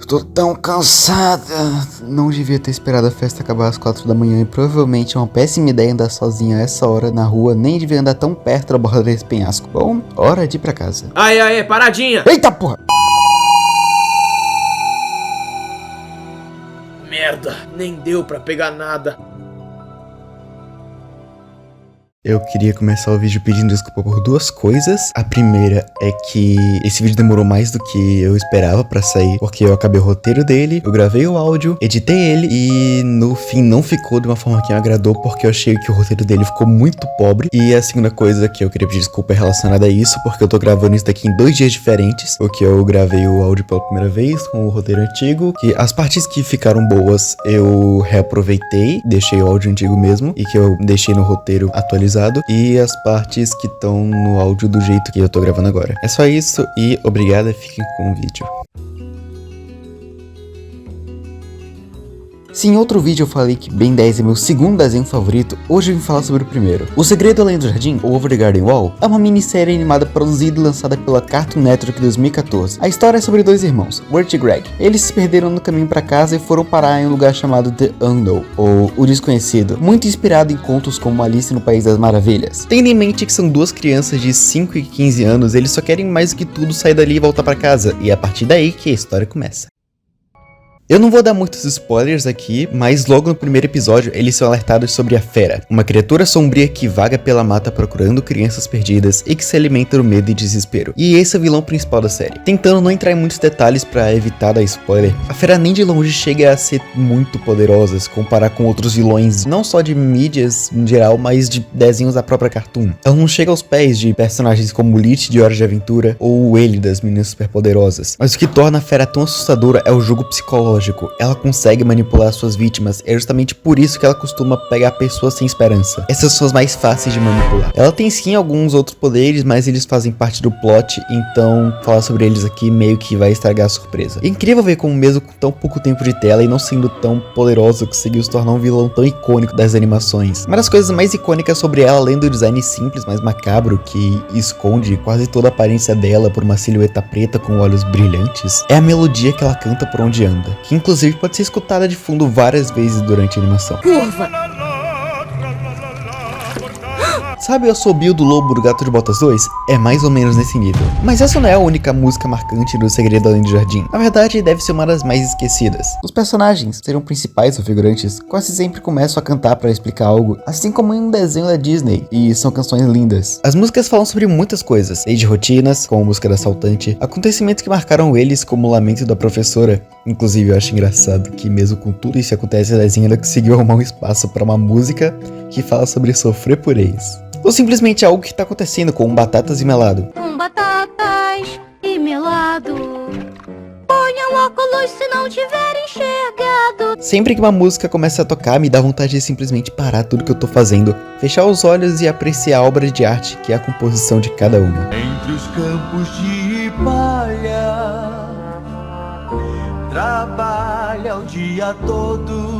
Tô tão cansada. Não devia ter esperado a festa acabar às 4 da manhã e provavelmente é uma péssima ideia andar sozinha a essa hora na rua. Nem devia andar tão perto da borda desse penhasco. Bom, hora de ir pra casa. Aê, paradinha! Eita porra! Merda, nem deu pra pegar nada. Eu queria começar o vídeo pedindo desculpa por duas coisas. A primeira é que esse vídeo demorou mais do que eu esperava pra sair, porque eu acabei o roteiro dele, eu gravei o áudio, editei ele e no fim não ficou de uma forma que me agradou, porque eu achei que o roteiro dele ficou muito pobre. E a segunda coisa que eu queria pedir desculpa é relacionada a isso, porque eu tô gravando isso daqui em 2 dias diferentes, porque eu gravei o áudio pela primeira vez com o roteiro antigo, que as partes que ficaram boas eu reaproveitei, deixei o áudio antigo mesmo, e que eu deixei no roteiro atualizado, e as partes que estão no áudio do jeito que eu tô gravando agora. É só isso e obrigado, fiquem com o vídeo. Se em outro vídeo eu falei que Ben 10 é meu segundo desenho favorito, hoje eu vim falar sobre o primeiro. O Segredo Além do Jardim, ou Over the Garden Wall, é uma minissérie animada produzida e lançada pela Cartoon Network em 2014. A história é sobre 2 irmãos, Wirt e Greg. Eles se perderam no caminho para casa e foram parar em um lugar chamado The Unknown, ou O Desconhecido, muito inspirado em contos como Alice no País das Maravilhas. Tendo em mente que são 2 crianças de 5 e 15 anos, eles só querem mais do que tudo sair dali e voltar para casa, e é a partir daí que a história começa. Eu não vou dar muitos spoilers aqui, mas logo no primeiro episódio eles são alertados sobre a Fera, uma criatura sombria que vaga pela mata procurando crianças perdidas e que se alimenta do medo e desespero. E esse é o vilão principal da série. Tentando não entrar em muitos detalhes para evitar dar spoiler, a Fera nem de longe chega a ser muito poderosa se comparar com outros vilões, não só de mídias em geral, mas de desenhos da própria Cartoon. Ela não chega aos pés de personagens como Lich de Hora de Aventura ou o Ele das Meninas Superpoderosas, mas o que torna a Fera tão assustadora é o jogo psicológico. Ela consegue manipular suas vítimas, é justamente por isso que ela costuma pegar pessoas sem esperança. Essas são as mais fáceis de manipular. Ela tem sim alguns outros poderes, mas eles fazem parte do plot, então falar sobre eles aqui meio que vai estragar a surpresa. É incrível ver como mesmo com tão pouco tempo de tela e não sendo tão poderosa, conseguiu se tornar um vilão tão icônico das animações. Uma das coisas mais icônicas sobre ela, além do design simples, mas macabro, que esconde quase toda a aparência dela por uma silhueta preta com olhos brilhantes, é a melodia que ela canta por onde anda, que inclusive pode ser escutada de fundo várias vezes durante a animação. Curva! Sabe o assobio do lobo do Gato de Botas 2? É mais ou menos nesse nível. Mas essa não é a única música marcante do Segredo Além do Jardim. Na verdade, deve ser uma das mais esquecidas. Os personagens, sejam principais ou figurantes, quase sempre começam a cantar para explicar algo, assim como em um desenho da Disney, e são canções lindas. As músicas falam sobre muitas coisas, desde rotinas, como a música da assaltante, acontecimentos que marcaram eles, como o lamento da professora. Inclusive, eu acho engraçado que mesmo com tudo isso que acontece, a desenho ainda conseguiu arrumar um espaço para uma música que fala sobre sofrer por ex. Ou simplesmente algo que tá acontecendo com batatas e melado. Batatas e melado. Ponha óculos se não tiver enxergado. Sempre que uma música começa a tocar, me dá vontade de simplesmente parar tudo que eu tô fazendo, fechar os olhos e apreciar a obra de arte que é a composição de cada uma. Entre os campos de palha, trabalha o dia todo.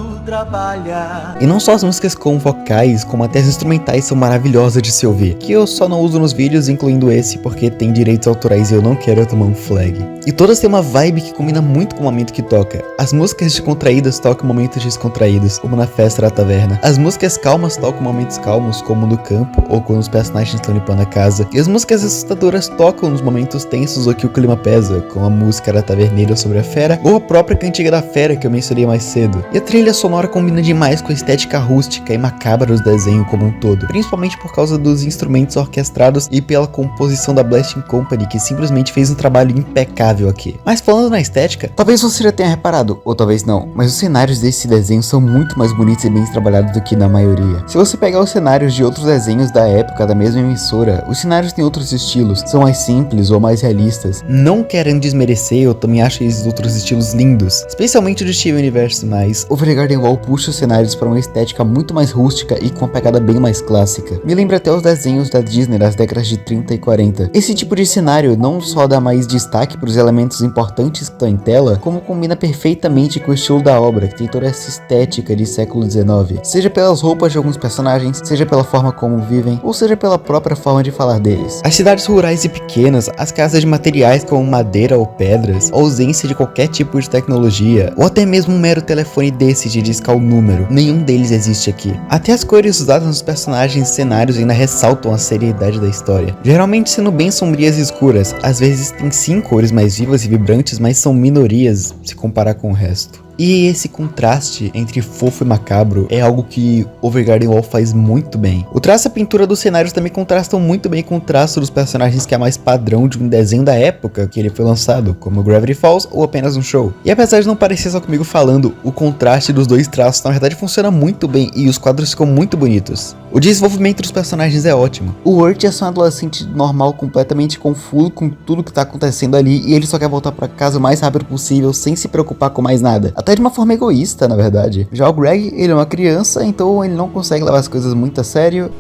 E não só as músicas com vocais, como até as instrumentais são maravilhosas de se ouvir, que eu só não uso nos vídeos, incluindo esse, porque tem direitos autorais e eu não quero tomar um flag. E todas têm uma vibe que combina muito com o momento que toca. As músicas descontraídas tocam momentos descontraídos, como na festa da taverna. As músicas calmas tocam momentos calmos, como no campo, ou quando os personagens estão limpando a casa. E as músicas assustadoras tocam nos momentos tensos ou que o clima pesa, como a música da taverneira sobre a fera, ou a própria cantiga da fera que eu mencionei mais cedo. E a trilha sonora combina demais com a estética rústica e macabra do desenho como um todo, principalmente por causa dos instrumentos orquestrados e pela composição da Blasting Company, que simplesmente fez um trabalho impecável aqui. Mas falando na estética, talvez você já tenha reparado, ou talvez não, mas os cenários desse desenho são muito mais bonitos e bem trabalhados do que na maioria. Se você pegar os cenários de outros desenhos da época da mesma emissora, os cenários têm outros estilos, são mais simples ou mais realistas. Não querendo desmerecer, eu também acho esses outros estilos lindos, especialmente do Steven Universe, mas Over the Garden Wall Wall puxa os cenários para uma estética muito mais rústica e com uma pegada bem mais clássica. Me lembra até os desenhos da Disney das décadas de 30 e 40. Esse tipo de cenário não só dá mais destaque para os elementos importantes que estão em tela, como combina perfeitamente com o estilo da obra, que tem toda essa estética de século XIX, seja pelas roupas de alguns personagens, seja pela forma como vivem, ou seja pela própria forma de falar deles. As cidades rurais e pequenas, as casas de materiais como madeira ou pedras, a ausência de qualquer tipo de tecnologia, ou até mesmo um mero telefone desse de discar o número, nenhum deles existe aqui. Até as cores usadas nos personagens e cenários ainda ressaltam a seriedade da história, geralmente sendo bem sombrias e escuras. Às vezes tem sim cores mais vivas e vibrantes, mas são minorias se comparar com o resto. E esse contraste entre fofo e macabro é algo que Overgarden Wall faz muito bem. O traço e a pintura dos cenários também contrastam muito bem com o traço dos personagens, que é mais padrão de um desenho da época que ele foi lançado, como Gravity Falls ou apenas um show. E apesar de não parecer só comigo falando, o contraste dos dois traços na verdade funciona muito bem e os quadros ficam muito bonitos. O desenvolvimento dos personagens é ótimo. O Wirt é só um adolescente normal, completamente confuso com tudo que tá acontecendo ali, e ele só quer voltar pra casa o mais rápido possível, sem se preocupar com mais nada. Até de uma forma egoísta, na verdade. Já o Greg, ele é uma criança, então ele não consegue levar as coisas muito a sério.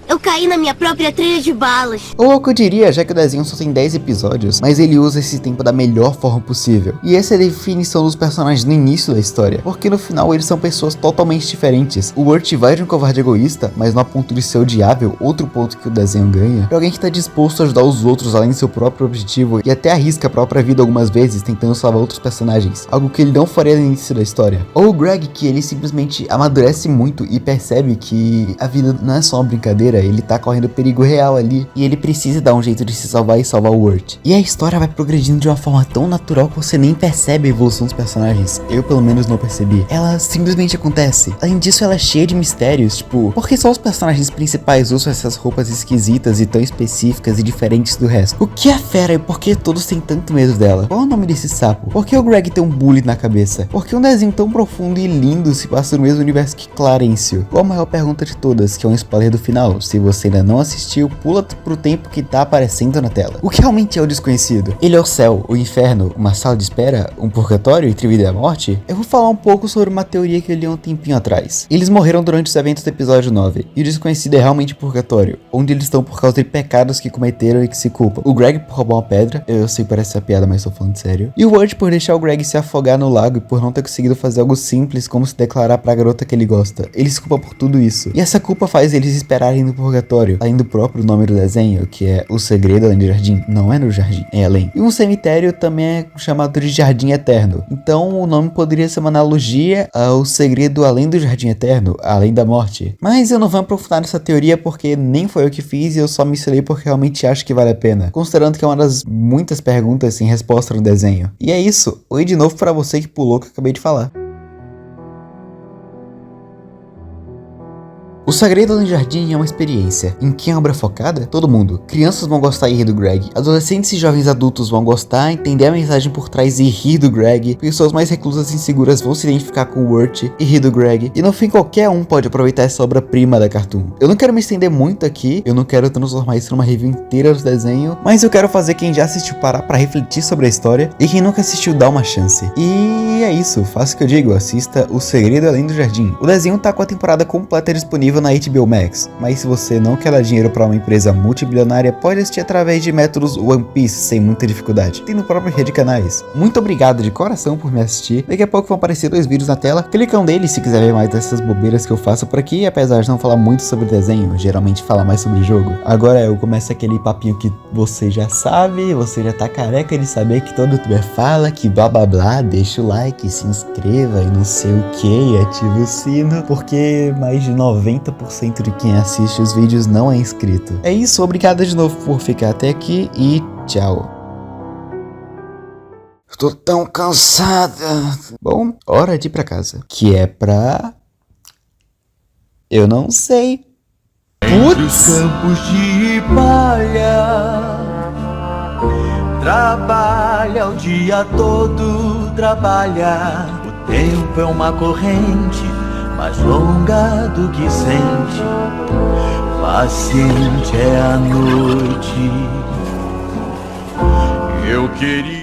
Eu caí na minha própria trilha de balas. Ou o que eu diria, já que o desenho só tem 10 episódios, mas ele usa esse tempo da melhor forma possível. E essa é a definição dos personagens no início da história, porque no final eles são pessoas totalmente diferentes. O Wirt vai de um covarde egoísta, mas não a ponto de ser odiável, outro ponto que o desenho ganha, pra alguém que tá disposto a ajudar os outros além do seu próprio objetivo, e até arrisca a própria vida algumas vezes tentando salvar outros personagens, algo que ele não faria no início da história. Ou o Greg, que ele simplesmente amadurece muito e percebe que a vida não é só uma brincadeira, ele tá correndo perigo real ali, e ele precisa dar um jeito de se salvar e salvar o Wirt. E a história vai progredindo de uma forma tão natural que você nem percebe a evolução dos personagens. Eu pelo menos não percebi. Ela simplesmente acontece. Além disso, ela é cheia de mistérios, tipo, por que só os personagens principais usam essas roupas esquisitas e tão específicas e diferentes do resto? O que é a fera e por que todos têm tanto medo dela? Qual é o nome desse sapo? Por que o Greg tem um bully na cabeça? Por que um desenho tão profundo e lindo se passa no mesmo universo que Clarencio? Qual a maior pergunta de todas, que é um spoiler do final? Se você ainda não assistiu, pula pro tempo que tá aparecendo na tela. O que realmente é o desconhecido? Ele é o céu, o inferno, uma sala de espera, um purgatório entre vida e a morte? Eu vou falar um pouco sobre uma teoria que eu li um tempinho atrás. Eles morreram durante os eventos do episódio 9, e o desconhecido é realmente o purgatório, onde eles estão por causa de pecados que cometeram e que se culpam. O Greg por roubar uma pedra, eu sei que parece uma piada, mas tô falando sério. E o Wirt por deixar o Greg se afogar no lago e por não ter conseguido fazer algo simples como se declarar pra garota que ele gosta. Ele se culpa por tudo isso. E essa culpa faz eles esperarem no purgatório, além do próprio nome do desenho, que é O Segredo Além do Jardim. Não é no jardim, é além. E um cemitério também é chamado de Jardim Eterno. Então o nome poderia ser uma analogia ao Segredo Além do Jardim Eterno, além da morte. Mas eu não vou aprofundar nessa teoria porque nem foi eu que fiz e eu só misturei porque realmente acho que vale a pena, considerando que é uma das muitas perguntas sem resposta no desenho. E é isso. Oi de novo pra você que pulou que eu acabei de falar. O Segredo Além do Jardim é uma experiência. Em quem a obra é focada? Todo mundo. Crianças vão gostar e rir do Greg. Adolescentes e jovens adultos vão gostar, entender a mensagem por trás e rir do Greg. Pessoas mais reclusas e inseguras vão se identificar com o Wirt e rir do Greg. E no fim, qualquer um pode aproveitar essa obra-prima da Cartoon. Eu não quero me estender muito aqui, eu não quero transformar isso numa review inteira do desenho, mas eu quero fazer quem já assistiu parar pra refletir sobre a história e quem nunca assistiu dar uma chance. E é isso, faça o que eu digo, assista O Segredo Além do Jardim. O desenho tá com a temporada completa disponível na HBO Max, mas se você não quer dar dinheiro para uma empresa multibilionária, pode assistir através de métodos One Piece sem muita dificuldade. Tem no próprio rede de canais. Muito obrigado de coração por me assistir. Daqui a pouco vão aparecer 2 vídeos na tela. Clica um deles se quiser ver mais dessas bobeiras que eu faço por aqui, apesar de não falar muito sobre desenho, geralmente fala mais sobre jogo. Agora eu começo aquele papinho que você já sabe, você já tá careca de saber que todo youtuber fala, que blá blá blá, deixa o like, se inscreva e não sei o que, e ativa o sino, porque mais de 90% de quem assiste os vídeos não é inscrito. É isso, obrigado de novo por ficar até aqui e tchau. Tô tão cansada. Bom, hora de ir pra casa. Que é pra... eu não sei. Entre os campos de palha, trabalha o dia todo, trabalha. O tempo é uma corrente mais longa do que sente, paciente é a noite. Eu queria